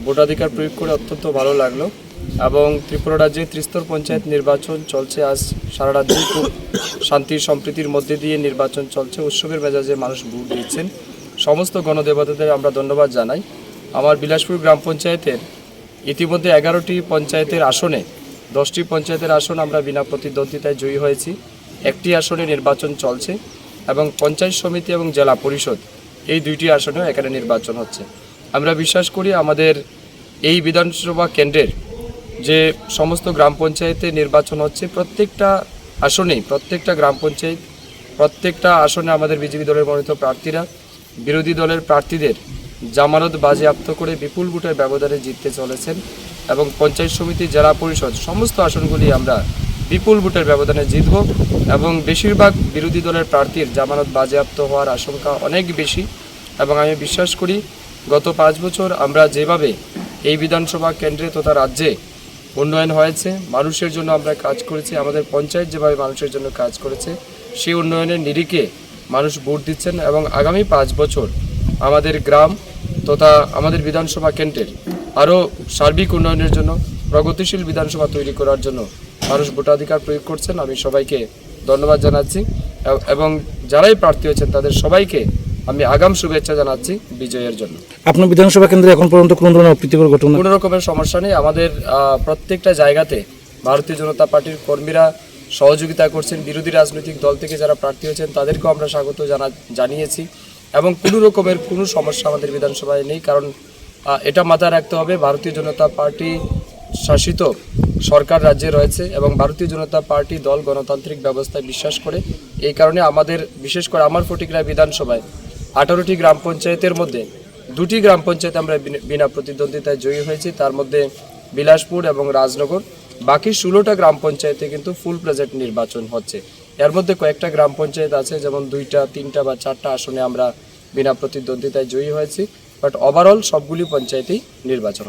ভোটাধিকার প্রয়োগ করে অত্যন্ত ভালো লাগলো এবং ত্রিপুরা রাজ্যে ত্রিস্তর পঞ্চায়েত নির্বাচন চলছে। আজ সারা রাজ্যে খুব শান্তি সম্প্রীতির মধ্যে দিয়ে নির্বাচন চলছে। উৎসবের মেজাজে মানুষ ভোট দিচ্ছেন। সমস্ত গণদেবতাদের আমরা ধন্যবাদ জানাই। আমার বিলাসপুর গ্রাম পঞ্চায়েতের ইতিমধ্যে 11টি পঞ্চায়েতের আসনে 10টি পঞ্চায়েতের আসন আমরা বিনা প্রতিদ্বন্দ্বিতায় জয়ী হয়েছি। একটি আসনে নির্বাচন চলছে এবং পঞ্চায়েত সমিতি এবং জেলা পরিষদ এই দুইটি আসনেও এখানে নির্বাচন হচ্ছে। আমরা বিশ্বাস করি আমাদের এই বিধানসভা কেন্দ্রের যে সমস্ত গ্রাম পঞ্চায়েতে নির্বাচন হচ্ছে প্রত্যেকটা আসনেই প্রত্যেকটা গ্রাম পঞ্চায়েত প্রত্যেকটা আসনে আমাদের বিজেপি দলের মনোনীত প্রার্থীরা বিরোধী দলের প্রার্থীদের জামানত বাজেয়াপ্ত করে বিপুল ভোটের ব্যবধানে জিততে চলেছেন এবং পঞ্চায়েত সমিতি জেলা পরিষদ সমস্ত আসনগুলি আমরা বিপুল ভোটের ব্যবধানে জিতব এবং বেশিরভাগ বিরোধী দলের প্রার্থীর জামানত বাজেয়াপ্ত হওয়ার আশঙ্কা অনেক বেশি। এবং আমি বিশ্বাস করি গত 5 বছর আমরা যেভাবে এই বিধানসভা কেন্দ্রে তথা রাজ্যে উন্নয়ন হয়েছে, মানুষের জন্য আমরা কাজ করেছি, আমাদের পঞ্চায়েত যেভাবে মানুষের জন্য কাজ করেছে সেই উন্নয়নের নিরিখে মানুষ ভোট দিচ্ছেন এবং আগামী 5 বছর আমাদের গ্রাম তথা আমাদের বিধানসভা কেন্দ্রের আরও সার্বিক উন্নয়নের জন্য প্রগতিশীল বিধানসভা তৈরি করার জন্য মানুষ ভোটাধিকার প্রয়োগ করছেন। আমি সবাইকে ধন্যবাদ জানাচ্ছি এবং যারাই প্রার্থী হয়েছেন তাদের সবাইকে আমি আগাম শুভেচ্ছা জানাচ্ছি বিজয়ের জন্য। আপনার বিধানসভা কেন্দ্রে এখন পর্যন্ত কোনো ধরনের অপ্রীতিকর ঘটনা? কোনো রকমের সমস্যা নেই। আমাদের প্রত্যেকটা জায়গাতে ভারতীয় জনতা পার্টির কর্মীরা সহযোগিতা করছেন। বিরোধী রাজনৈতিক দল থেকে যারা প্রার্থী হয়েছেন তাদেরকেও আমরা স্বাগত জানিয়েছি এবং কোনো রকমের কোনো সমস্যা আমাদের বিধানসভায় নেই। কারণ এটা মাথায় রাখতে হবে, ভারতীয় জনতা পার্টি শাসিত সরকার রাজ্যে রয়েছে এবং ভারতীয় জনতা পার্টি দল গণতান্ত্রিক ব্যবস্থায় বিশ্বাস করে। এই কারণে আমাদের বিশেষ করে আমার ফটিকরা বিধানসভায় 18টি গ্রাম পঞ্চায়েতের মধ্যে 2টি গ্রাম পঞ্চায়েত আমরা বিনা প্রতিদ্বন্দ্বিতায় জয়ী হয়েছি, তার মধ্যে বিলাসপুর এবং রাজনগর। বাকি 16টা গ্রাম পঞ্চায়েতে কিন্তু ফুল প্রেজেন্ট নির্বাচন হচ্ছে। এর মধ্যে কয়েকটা গ্রাম পঞ্চায়েত আছে যেমন 2টা 3টা বা 4টা আসনে আমরা বিনা প্রতিদ্বন্দ্বিতায় জয়ী হয়েছি, বাট ওভারঅল সবগুলি পঞ্চায়েতেই নির্বাচন হবে।